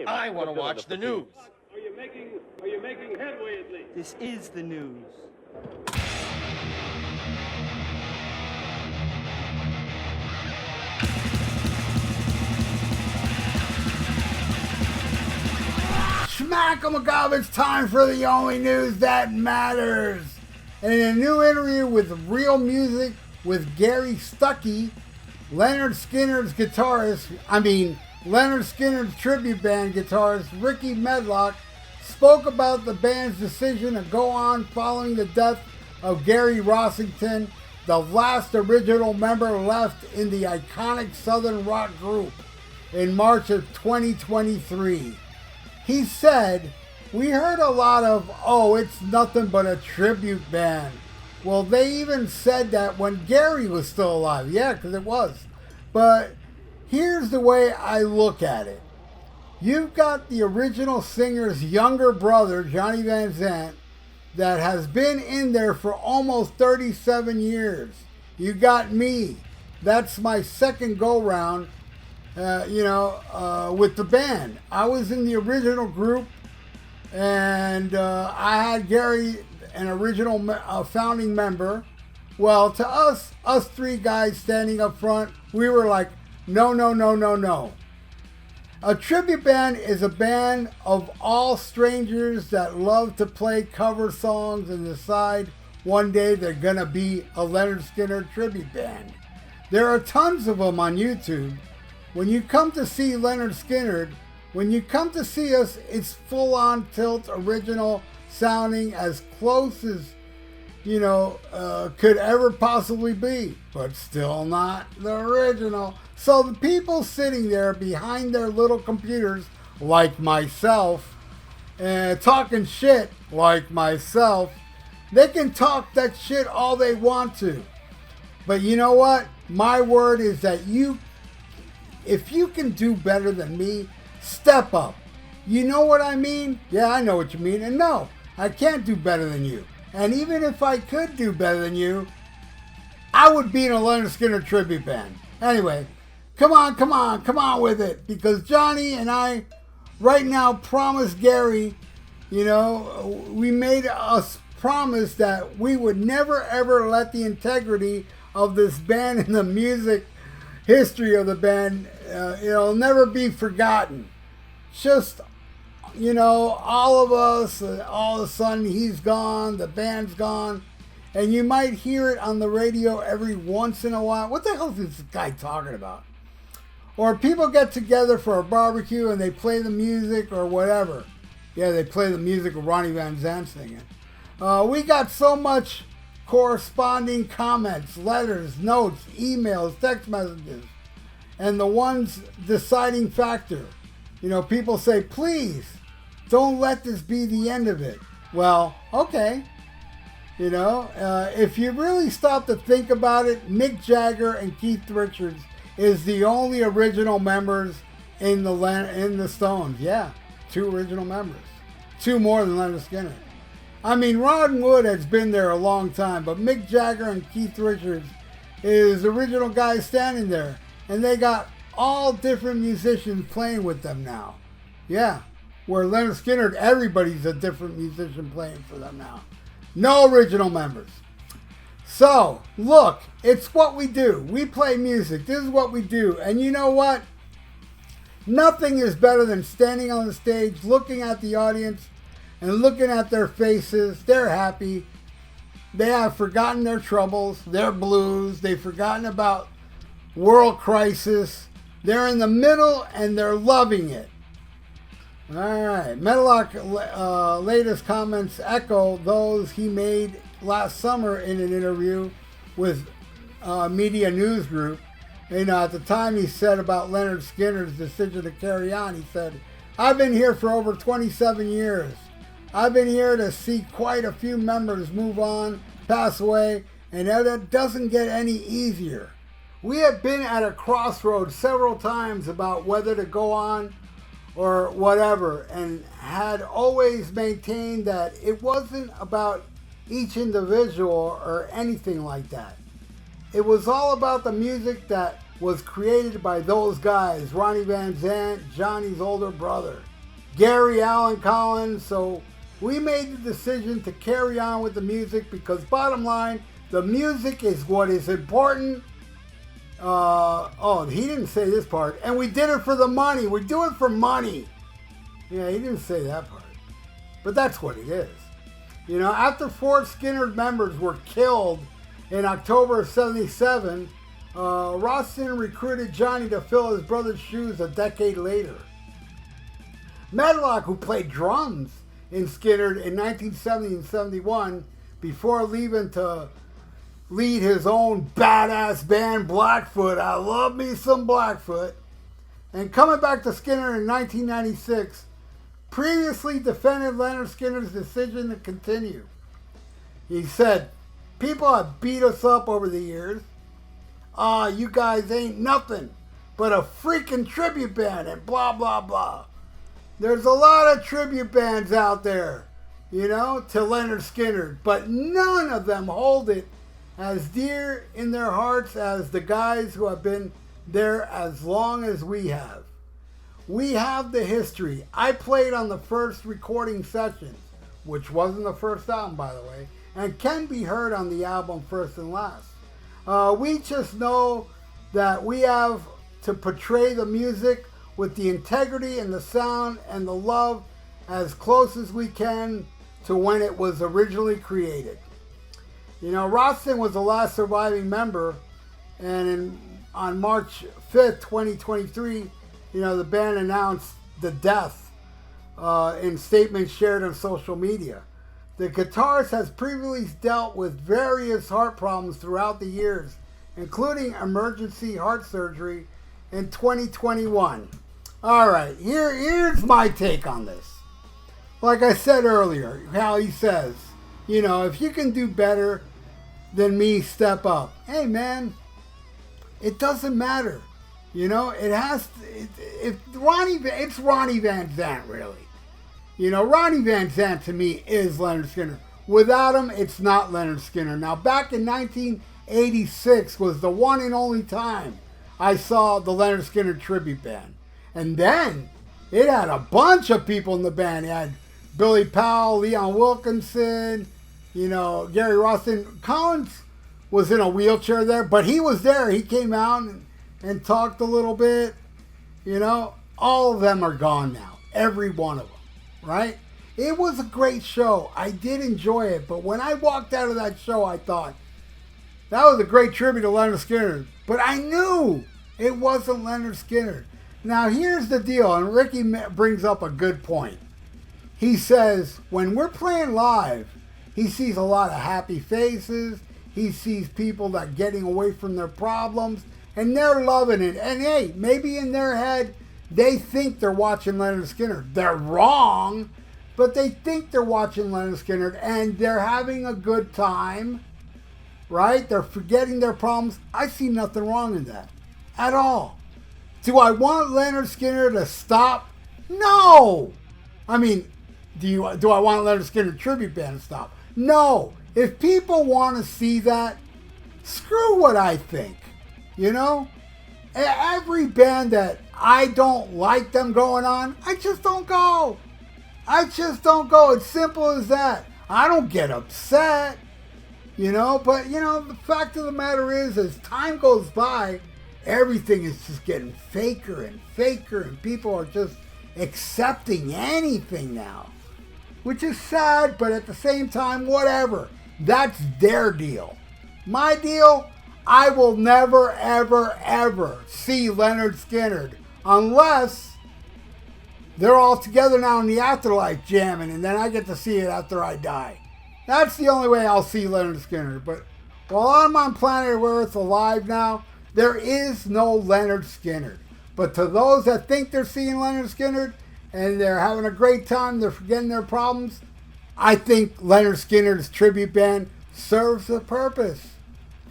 I want to watch the news. Are you making headway at least? This is the news. Schmack-a-macabre, it's time for the only news that matters. And in a new interview with Real Music with Gary Stuckey, Lynyrd Skynyrd's tribute band guitarist Rickey Medlocke spoke about the band's decision to go on following the death of Gary Rossington, the last original member left in the iconic Southern rock group, in March of 2023. He said, "We heard a lot of, oh, it's nothing but a tribute band." Well, they even said that when Gary was still alive. Yeah, because it was. But here's the way I look at it. You've got the original singer's younger brother, Johnny Van Zant, that has been in there for almost 37 years. You got me. That's my second go-round, with the band. I was in the original group, and I had Gary, an original founding member. Well, to us three guys standing up front, we were like, no, no, no, no, no. A tribute band is a band of all strangers that love to play cover songs and decide one day they're gonna be a Lynyrd Skynyrd tribute band. There are tons of them on YouTube. When you come to see Lynyrd Skynyrd, when you come to see us, it's full-on tilt, original sounding, as close as could ever possibly be, but still not the original. So the people sitting there behind their little computers, like myself, and talking shit like myself, they can talk that shit all they want to. But you know what? My word is that if you can do better than me, step up. You know what I mean? Yeah, I know what you mean. And no, I can't do better than you. And even if I could do better than you, I would be in a Lynyrd Skynyrd tribute band. Anyway, come on with it. Because Johnny and I right now promised Gary, we made us promise that we would never ever let the integrity of this band and the music history of the band, it'll never be forgotten. Just, all of us, all of a sudden he's gone, the band's gone, and you might hear it on the radio every once in a while. What the hell is this guy talking about? Or people get together for a barbecue and they play the music or whatever. Yeah, they play the music of Ronnie Van Zant singing. We got so much corresponding comments, letters, notes, emails, text messages, and the one's deciding factor. People say, please, don't let this be the end of it. Well, okay. If you really stop to think about it, Mick Jagger and Keith Richards is the only original members in the Stones. Yeah, 2 original members. 2 more than Lynyrd Skynyrd. I mean, Ron Wood has been there a long time, but Mick Jagger and Keith Richards is the original guys standing there. And they got all different musicians playing with them now. Yeah, where Lynyrd Skynyrd, everybody's a different musician playing for them now. No original members. So, look, it's what we do. We play music. This is what we do. And you know what? Nothing is better than standing on the stage, looking at the audience, and looking at their faces. They're happy. They have forgotten their troubles, their blues. They've forgotten about world crisis. They're in the middle and they're loving it. All right. Medlocke's latest comments echo those he made last summer in an interview with Media News Group. At the time he said about Lynyrd Skynyrd's decision to carry on, he said, "I've been here for over 27 years. I've been here to see quite a few members move on, pass away, and it doesn't get any easier. We have been at a crossroads several times about whether to go on or whatever, and had always maintained that it wasn't about each individual or anything like that. It was all about the music that was created by those guys, Ronnie Van Zant, Johnny's older brother. Gary Allen Collins. So we made the decision to carry on with the music because bottom line, the music is what is important. Oh, he didn't say this part. And we did it for the money. We do it for money. Yeah, he didn't say that part. But that's what it is. You know, after 4 Skynyrd members were killed in October of 77, Roston recruited Johnny to fill his brother's shoes a decade later. Medlocke, who played drums in Skynyrd in 1970 and 71, before leaving to lead his own badass band Blackfoot. I love me some Blackfoot. And coming back to Skynyrd in 1996, previously defended Lynyrd Skynyrd's decision to continue. He said, people have beat us up over the years. You guys ain't nothing but a freaking tribute band and blah, blah, blah. There's a lot of tribute bands out there, you know, to Lynyrd Skynyrd, but none of them hold it as dear in their hearts as the guys who have been there as long as we have. We have the history. I played on the first recording sessions, which wasn't the first album, by the way, and can be heard on the album First and Last. We just know that we have to portray the music with the integrity and the sound and the love as close as we can to when it was originally created. You know, Roston was the last surviving member, and on March 5th, 2023, you know, the band announced the death in statements shared on social media. The guitarist has previously dealt with various heart problems throughout the years, including emergency heart surgery in 2021. All right, here's my take on this. Like I said earlier, how he says, you know, if you can do better than me, step up. Hey, man, it doesn't matter. You know, it has to, it's Ronnie Van Zant, really. You know, Ronnie Van Zant to me is Lynyrd Skynyrd. Without him, it's not Lynyrd Skynyrd. Now, back in 1986 was the one and only time I saw the Lynyrd Skynyrd tribute band. And then it had a bunch of people in the band. It had Billy Powell, Leon Wilkinson, you know, Gary Roston. Collins was in a wheelchair there, but he was there. He came out and talked a little bit. You know, all of them are gone now. Every one of them, right? It was a great show. I did enjoy it, but when I walked out of that show, I thought, that was a great tribute to Lynyrd Skynyrd. But I knew it wasn't Lynyrd Skynyrd. Now, here's the deal, and Rickey brings up a good point. He says, when we're playing live, he sees a lot of happy faces. He sees people that are getting away from their problems, and they're loving it. And hey, maybe in their head, they think they're watching Lynyrd Skynyrd. They're wrong, but they think they're watching Lynyrd Skynyrd, and they're having a good time, right? They're forgetting their problems. I see nothing wrong in that at all. Do I want Lynyrd Skynyrd to stop? No. I mean, do I want Lynyrd Skynyrd tribute band to stop? No. If people want to see that, screw what I think. You know? Every band that I don't like them going on, I just don't go. I just don't go. It's simple as that. I don't get upset. You know? But, you know, the fact of the matter is, as time goes by, everything is just getting faker and faker, and people are just accepting anything now, which is sad, but at the same time, whatever. That's their deal. My deal, I will never, ever, ever see Lynyrd Skynyrd unless they're all together now in the afterlife jamming, and then I get to see it after I die. That's the only way I'll see Lynyrd Skynyrd. But while I'm on planet Earth alive now, there is no Lynyrd Skynyrd. But to those that think they're seeing Lynyrd Skynyrd and they're having a great time, they're forgetting their problems, I think Lynyrd Skynyrd's tribute band serves a purpose.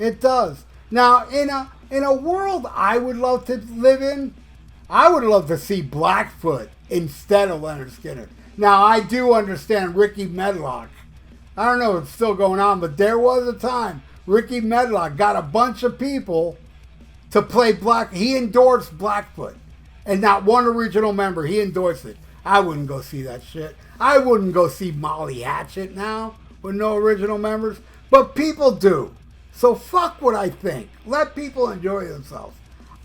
It does. Now, in a world I would love to live in, I would love to see Blackfoot instead of Lynyrd Skynyrd. Now, I do understand Rickey Medlocke. I don't know if it's still going on, but there was a time Rickey Medlocke got a bunch of people to play He endorsed Blackfoot. And not one original member, he endorsed it. I wouldn't go see that shit. I wouldn't go see Molly Hatchet now with no original members. But people do. So fuck what I think. Let people enjoy themselves.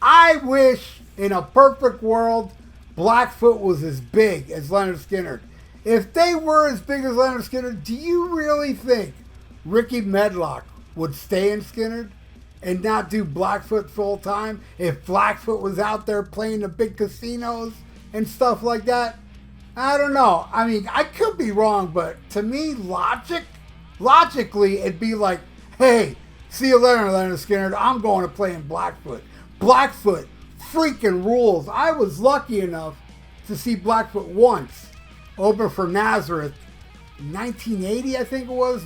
I wish in a perfect world Blackfoot was as big as Lynyrd Skynyrd. If they were as big as Lynyrd Skynyrd, do you really think Rickey Medlocke would stay in Skynyrd and not do Blackfoot full time if Blackfoot was out there playing the big casinos and stuff like that? I don't know. I mean, I could be wrong, but to me, logically, it'd be like, hey, see you later, Lynyrd Skynyrd. I'm going to play in Blackfoot. Blackfoot freaking rules. I was lucky enough to see Blackfoot once open for Nazareth, 1980, I think it was.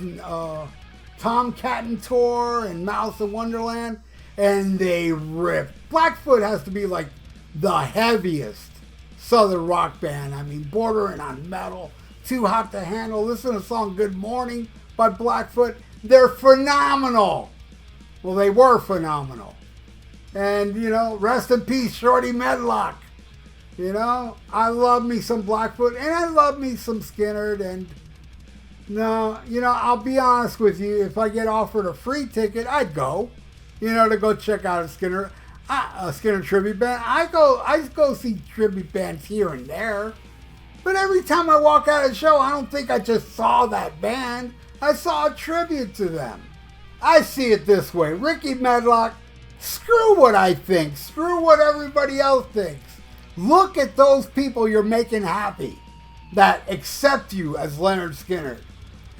Tom Catton Tour and Malice in Wonderland, and they ripped. Blackfoot has to be like the heaviest Southern rock band. I mean, bordering on metal, too hot to handle. Listen to the song Good Morning by Blackfoot. They're phenomenal. Well, they were phenomenal. And, you know, rest in peace, Shorty Medlocke. You know, I love me some Blackfoot, and I love me some Skynyrd, and no, you know, I'll be honest with you. If I get offered a free ticket, I'd go. You know, to go check out a Skynyrd tribute band. I go see tribute bands here and there. But every time I walk out of the show, I don't think I just saw that band. I saw a tribute to them. I see it this way. Rickey Medlocke, screw what I think. Screw what everybody else thinks. Look at those people you're making happy that accept you as Lynyrd Skynyrd.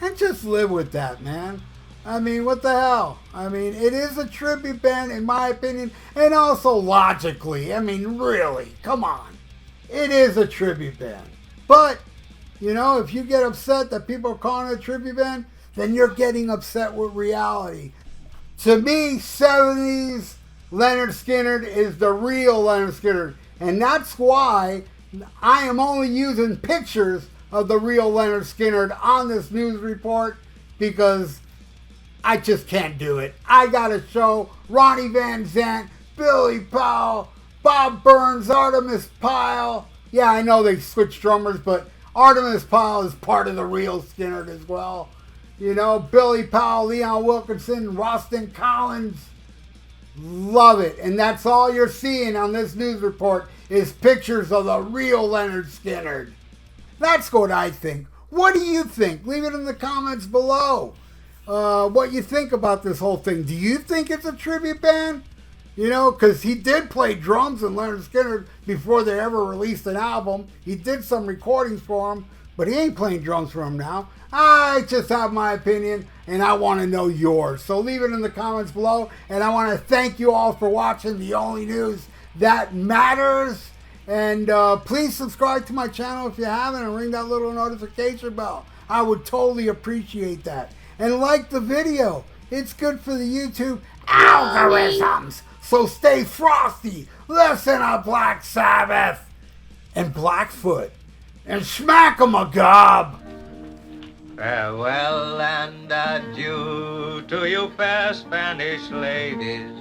And just live with that, man. I mean, what the hell? I mean, it is a tribute band, in my opinion, and also logically. I mean, really, come on. It is a tribute band. But, you know, if you get upset that people are calling it a tribute band, then you're getting upset with reality. To me, 70s Lynyrd Skynyrd is the real Lynyrd Skynyrd. And that's why I am only using pictures of the real Lynyrd Skynyrd on this news report, because I just can't do it. I gotta show Ronnie Van Zant, Billy Powell, Bob Burns, Artemis Pyle. Yeah, I know they switched drummers, but Artemis Pyle is part of the real Skynyrd as well. You know, Billy Powell, Leon Wilkinson, Rostin Collins. Love it. And that's all you're seeing on this news report is pictures of the real Lynyrd Skynyrd. That's what I think. What do you think? Leave it in the comments below. What you think about this whole thing. Do you think it's a tribute band? You know, because he did play drums in Lynyrd Skynyrd before they ever released an album. He did some recordings for him, but he ain't playing drums for him now. I just have my opinion, and I want to know yours. So leave it in the comments below, and I want to thank you all for watching the only news that matters. And please subscribe to my channel if you haven't, and ring that little notification bell. I would totally appreciate that. And like the video. It's good for the YouTube algorithms. So stay frosty. Listen to Black Sabbath and Blackfoot. And smack 'em a gob. Farewell and adieu to you fair Spanish ladies.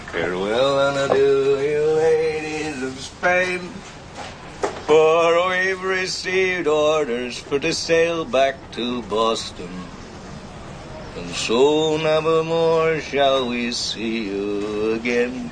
Farewell and adieu, you ladies of Spain. For we've received orders for to sail back to Boston. And so never more shall we see you again.